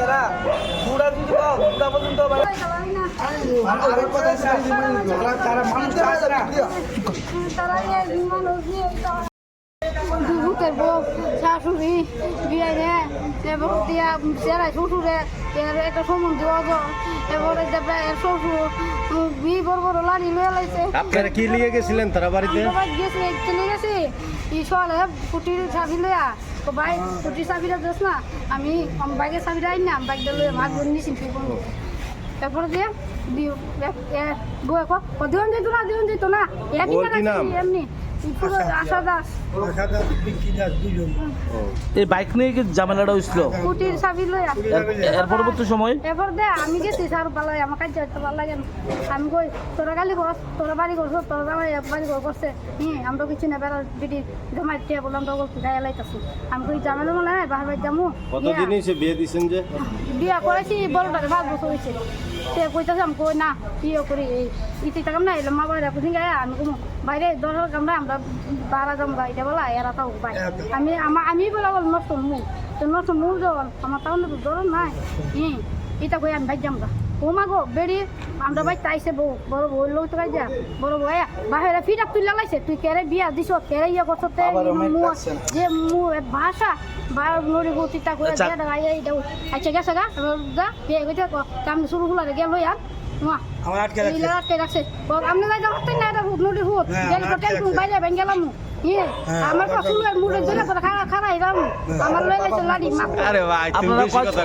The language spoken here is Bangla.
এরা বুড়া যদি পাও বুড়া পর্যন্ত তারা মানুষ ভূতের বউ শাশুড়ি বিয়ে এবং দিয়া চেরাই শ্বশুরে একটা সম্বন্ধ এবারে শ্বশুর বি বড় বড় লাড়ি লয়ে লাইছে। আপনারা কি লিয়ে গেছিলেন তারা বাড়িতে? গেছি চলে গেছি সলে কুটির চাবি লইয়া তো ভাই কুটির চাবিটা দিস না আমি বাইকের চাবিটা আইন না বাইকটা লইয়া মাছ বলে নিয়েছি করবো তারপরে দিয়ে বউ দিন যেত না এমনি আশা দাস এই বাইক নিয়ে কি ঝামেলাটা হয়েছিল? কুটির চাবি লইয়া এর পরবর্তী সময় এরপর দে আমি গেছি স্যার ভালো আমার কাছে যেতে ভালো লাগে না। আমি কই তোরা গালি কর তোরা বাড়ি করছো তোরা জামাই বাড়ি ঘর করছে আমরা কিছু না বেড়া দিদি জমাই দিয়ে বললাম তো বলছি গায়ে লাইতেছি আমি কই জামাই মনে হয় বাহার বাড়ি যাবো কতদিন হয়েছে বিয়ে দিচ্ছেন যে? বিয়া করেছি বড়টাকে 5 বছর হয়েছে সে কইতেছে আমি কই না বিয়ে করি এই ইতি টাকাম না এলাম মা বাড়ি রাখুন গায়ে আমি কোনো বাইরে 10 কামরা আমরা 12 জন বাইরে বলা এরা তাও বাই আমি বলা বল নষ্ট মু তো নষ্ট মূল জল আমার তাও না ধরুন নাই এটা কই আমি ভাই যামগা ও মা গো বেড়ি আমরা ভাই তাইছে বউ বড় বউ লোক তো যা বড় বউ বাহিরে ফিটা তুই লাগাইছে তুই কেরে বিয়া দিছ কেরে ইয়া করতে যে মু ভাষা বা নড়ি গতিটা করে দিয়া দাঁড়াই এই দাও আচ্ছা গেছে গা যা বিয়ে কইতে কাম শুরু হলো রে গেল ইয়ার আমার আটকে রাখছে আপনি যাই যাওয়ার না এটা নদী হুত গেল টেলিফোন বাইরে ভেঙে গেলাম আমার পছন্দ মুড়ে দিলে খারাপ খারাপ আমার লয়ে গেছে লাড়ি আরে ভাই তুমি বেশি কথা